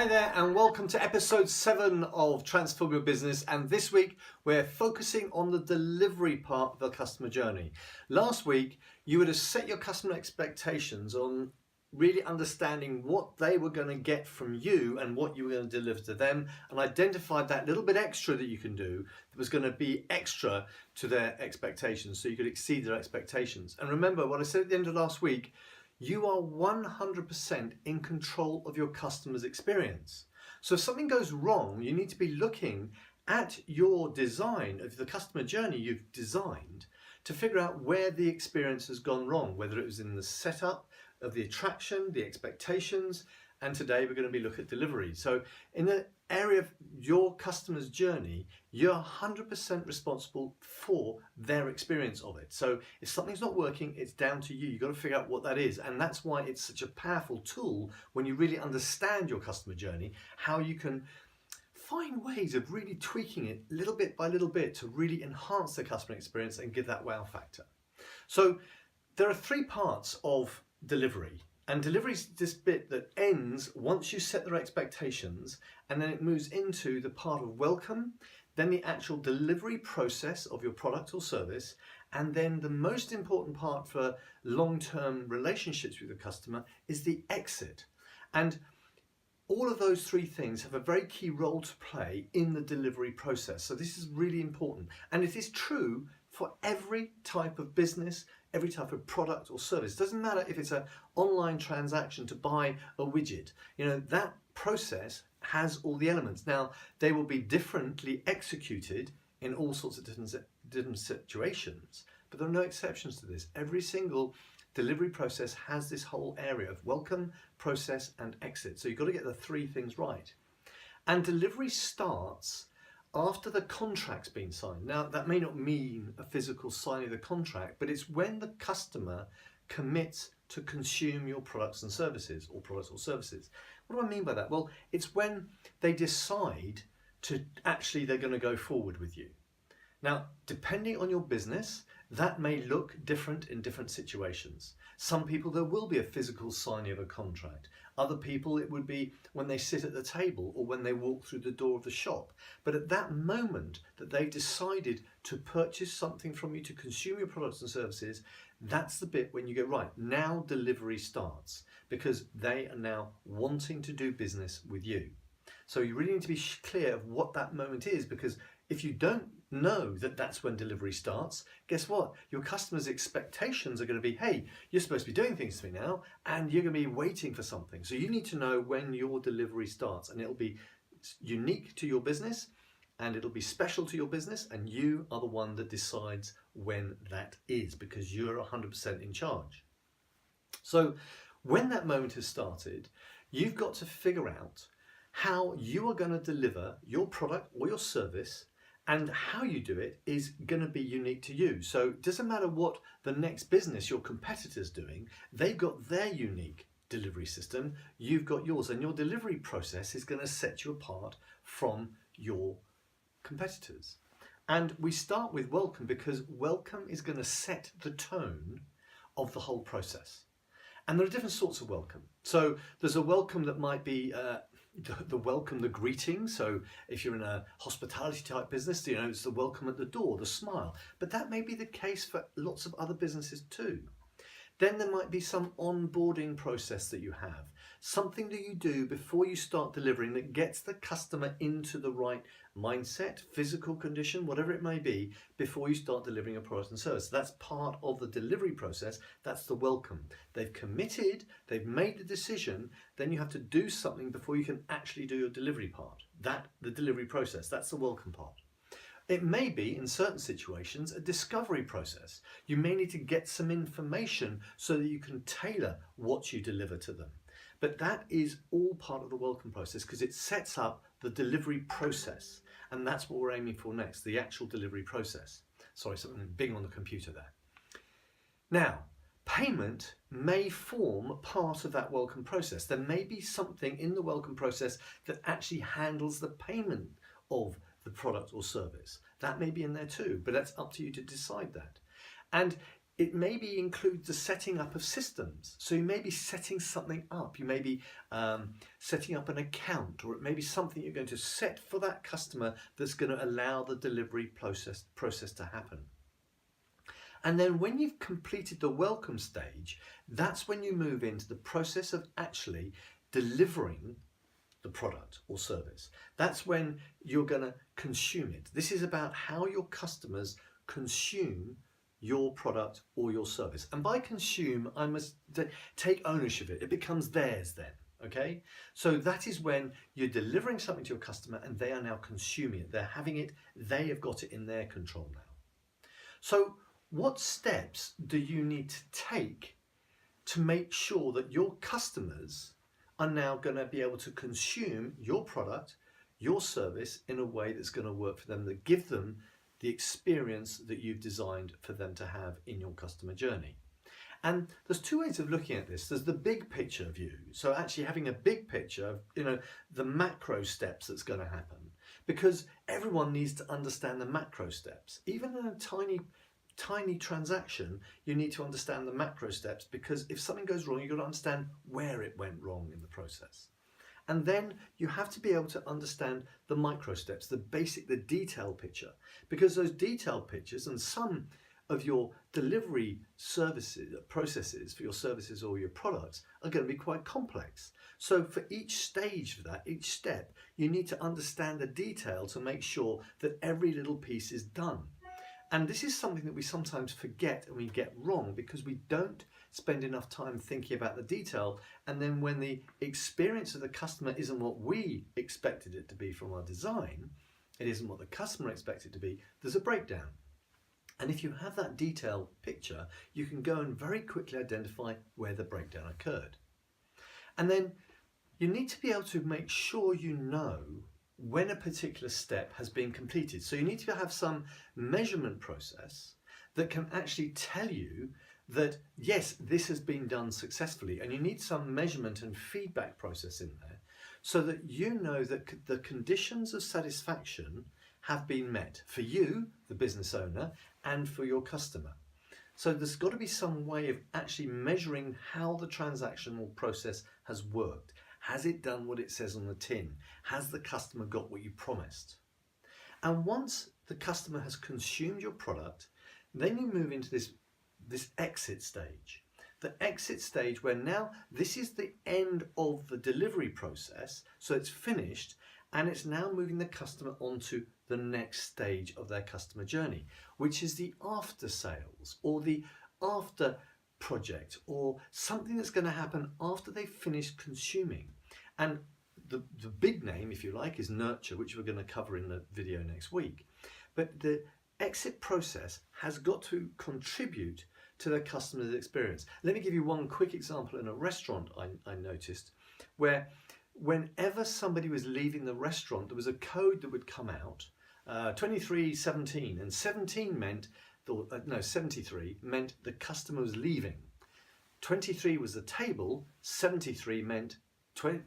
Hi there and welcome to episode 7 of Transform Your Business, and this week we're focusing on the delivery part of the customer journey. Last week you would have set your customer expectations on really understanding what they were going to get from you and what you were going to deliver to them, and identified that little bit extra that you can do that was going to be extra to their expectations so you could exceed their expectations. And remember what I said at the end of last week: you are 100% in control of your customer's experience. So if something goes wrong, you need to be looking at your design of the customer journey you've designed to figure out where the experience has gone wrong, whether it was in the setup of the attraction, the expectations, and today we're going to be looking at delivery. So in the area of your customer's journey, you're 100% responsible for their experience of it. So if something's not working, it's down to you. You've got to figure out what that is. And that's why it's such a powerful tool when you really understand your customer journey, how you can find ways of really tweaking it little bit by little bit to really enhance the customer experience and give that wow factor. So there are 3 parts of delivery. And delivery is this bit that ends once you set their expectations, and then it moves into the part of welcome, then the actual delivery process of your product or service, and then the most important part for long-term relationships with the customer is the exit. And all of those 3 things have a very key role to play in the delivery process. So this is really important, and it is true for every type of business, every type of product or service. It doesn't matter if it's an online transaction to buy a widget. That process has all the elements. Now, they will be differently executed in all sorts of different situations, but there are no exceptions to this. Every single delivery process has this whole area of welcome, process, and exit. So you've got to get the 3 things right. And delivery starts after the contract's been signed. Now, that may not mean a physical signing of the contract, but it's when the customer commits to consume your products and services, or products or services. What do I mean by that? Well, it's when they decide to actually they're going to go forward with you. Now, depending on your business, that may look different in different situations. Some people, there will be a physical signing of a contract. Other people, it would be when they sit at the table or when they walk through the door of the shop. But at that moment that they've decided to purchase something from you, to consume your products and services, that's the bit when you go, right, now delivery starts, because they are now wanting to do business with you. So you really need to be clear of what that moment is, because if you don't know that that's when delivery starts, guess what? Your customers' expectations are going to be, hey, you're supposed to be doing things for me now, and you're going to be waiting for something. So you need to know when your delivery starts, and it'll be unique to your business, and it'll be special to your business, and you are the one that decides when that is, because you're 100% in charge. So when that moment has started, you've got to figure out how you are going to deliver your product or your service, and how you do it is going to be unique to you. So it doesn't matter what the next business, your competitor's doing, they've got their unique delivery system, you've got yours, and your delivery process is going to set you apart from your competitors. And we start with welcome, because welcome is going to set the tone of the whole process. And there are different sorts of welcome. So there's a welcome that might be the welcome, the greeting. So if you're in a hospitality type business, it's the welcome at the door, the smile. But that may be the case for lots of other businesses too. Then there might be some onboarding process that you have, something that you do before you start delivering that gets the customer into the right mindset, physical condition, whatever it may be, before you start delivering a product and service. That's part of the delivery process. That's the welcome. They've committed, they've made the decision, then you have to do something before you can actually do your delivery part. The delivery process, that's the welcome part. It may be, in certain situations, a discovery process. You may need to get some information so that you can tailor what you deliver to them. But that is all part of the welcome process, because it sets up the delivery process. And that's what we're aiming for next, the actual delivery process. Sorry, something big on the computer there. Now, payment may form part of that welcome process. There may be something in the welcome process that actually handles the payment of the product or service. That may be in there too, but that's up to you to decide that. And it maybe includes the setting up of systems. So you may be setting something up. You may be setting up an account, or it may be something you're going to set for that customer that's going to allow the delivery process to happen. And then when you've completed the welcome stage, that's when you move into the process of actually delivering the product or service. That's when you're going to consume it. This is about how your customers consume your product or your service. And by consume, I must take ownership of it. It becomes theirs then. Okay, so that is when you're delivering something to your customer and they are now consuming it. They're having it. They have got it in their control now. So what steps do you need to take to make sure that your customers are now going to be able to consume your product, your service in a way that's going to work for them, that give them the experience that you've designed for them to have in your customer journey? And there's two ways of looking at this. There's the big picture view. So actually having a big picture of, the macro steps that's going to happen, because everyone needs to understand the macro steps. Even in a tiny transaction, you need to understand the macro steps, because if something goes wrong, you've got to understand where it went wrong in the process. And then you have to be able to understand the micro steps, the detailed picture, because those detailed pictures and some of your delivery processes for your services or your products are going to be quite complex. So for each stage of that, each step, you need to understand the detail to make sure that every little piece is done. And this is something that we sometimes forget and we get wrong, because we don't spend enough time thinking about the detail. And then when the experience of the customer isn't what we expected it to be from our design, it isn't what the customer expected it to be, there's a breakdown. And if you have that detailed picture, you can go and very quickly identify where the breakdown occurred. And then you need to be able to make sure you know when a particular step has been completed. So you need to have some measurement process that can actually tell you that, yes, this has been done successfully. And you need some measurement and feedback process in there so that you know that the conditions of satisfaction have been met for you, the business owner, and for your customer. So there's got to be some way of actually measuring how the transactional process has worked. Has it done what it says on the tin? Has the customer got what you promised? And once the customer has consumed your product, then you move into this exit stage. The exit stage where now this is the end of the delivery process, so it's finished, and it's now moving the customer onto the next stage of their customer journey, which is the after sales or the after project, or something that's going to happen after they've finished consuming. And the big name, if you like, is nurture, which we're going to cover in the video next week. But the exit process has got to contribute to the customer's experience. Let me give you one quick example in a restaurant I noticed, where whenever somebody was leaving the restaurant, there was a code that would come out, 2317, and 17 meant, 73 meant the customer was leaving. 23 was the table, 73 meant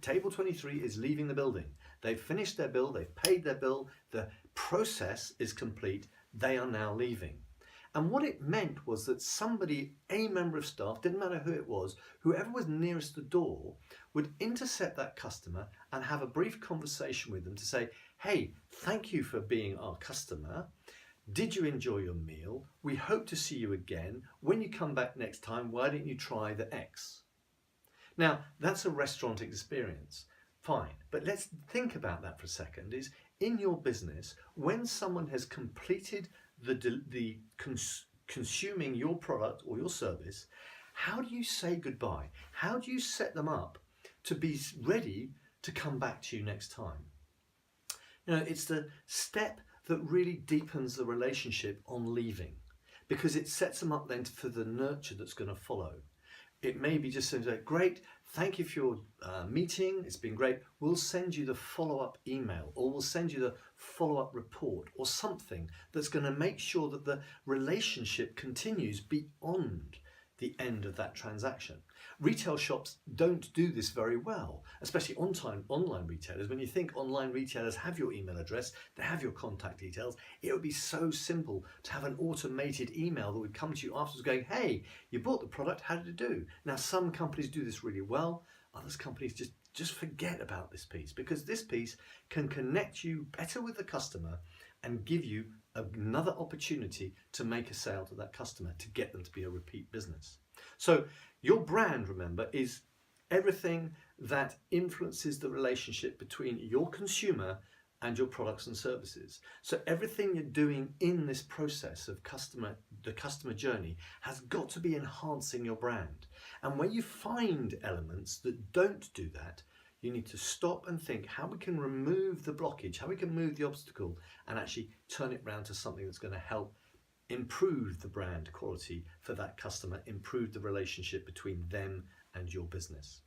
table 23 is leaving the building. They've finished their bill, they've paid their bill, the process is complete, they are now leaving. And what it meant was that somebody, a member of staff, didn't matter who it was, whoever was nearest the door, would intercept that customer and have a brief conversation with them to say, hey, thank you for being our customer. Did you enjoy your meal? We hope to see you again. When you come back next time, why don't you try the X? Now, that's a restaurant experience. Fine, but let's think about that for a second. Is in your business, when someone has completed the consuming your product or your service, how do you say goodbye? How do you set them up to be ready to come back to you next time? It's the step that really deepens the relationship on leaving, because it sets them up then for the nurture that's going to follow. It may be just saying, great, thank you for your meeting, it's been great. We'll send you the follow-up email, or we'll send you the follow-up report, or something that's going to make sure that the relationship continues beyond the end of that transaction. Retail shops don't do this very well, especially online retailers. When you think online retailers have your email address, they have your contact details, it would be so simple to have an automated email that would come to you afterwards going, hey, you bought the product, how did it do? Now, some companies do this really well, others companies just forget about this piece, because this piece can connect you better with the customer and give you another opportunity to make a sale to that customer, to get them to be a repeat business. So your brand, remember, is everything that influences the relationship between your consumer and your products and services. So everything you're doing in this process of the customer journey has got to be enhancing your brand. And when you find elements that don't do that, you need to stop and think how we can remove the blockage, how we can move the obstacle and actually turn it around to something that's going to help improve the brand quality for that customer, improve the relationship between them and your business.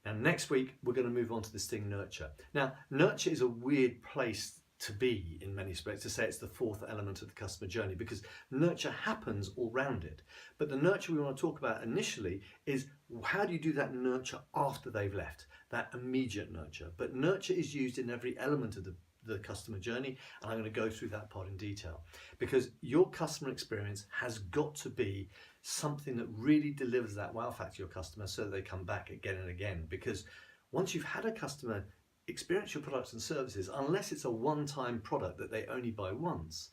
Now, next week, we're going to move on to this thing, nurture. Now, nurture is a weird place to be in many respects, to say it's the fourth element of the customer journey, because nurture happens all round it. But the nurture we want to talk about initially is how do you do that nurture after they've left, that immediate nurture. But nurture is used in every element of the customer journey, and I'm going to go through that part in detail, because your customer experience has got to be something that really delivers that wow factor to your customer so that they come back again and again. Because once you've had a customer experience your products and services, unless it's a one-time product that they only buy once,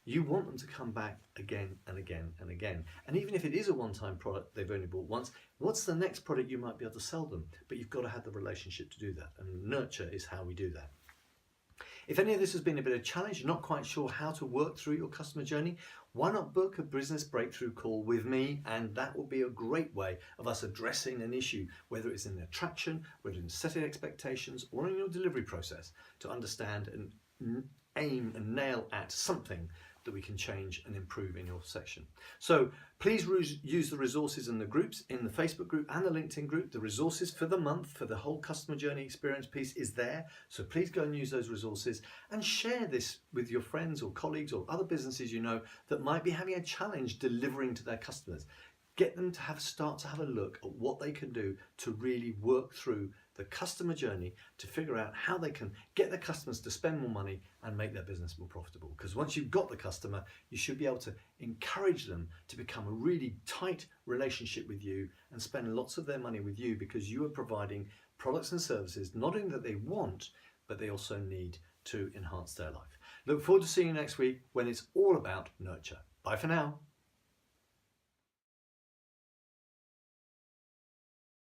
you want them to come back again and again and again. And even if it is a one-time product they've only bought once, what's the next product you might be able to sell them? But you've got to have the relationship to do that, and nurture is how we do that. If any of this has been a bit of a challenge, you're not quite sure how to work through your customer journey, why not book a business breakthrough call with me? And that will be a great way of us addressing an issue, whether it's in the attraction, whether it's in setting expectations, or in your delivery process, to understand and aim and nail at something that we can change and improve in your section. So please use the resources in the groups, in the Facebook group and the LinkedIn group. The resources for the month for the whole customer journey experience piece is there. So please go and use those resources and share this with your friends or colleagues or other businesses you know that might be having a challenge delivering to their customers. Get them to start to have a look at what they can do to really work through the customer journey to figure out how they can get their customers to spend more money and make their business more profitable. Because once you've got the customer, you should be able to encourage them to become a really tight relationship with you and spend lots of their money with you, because you are providing products and services not only that they want, but they also need to enhance their life. Look forward to seeing you next week when it's all about nurture. Bye for now.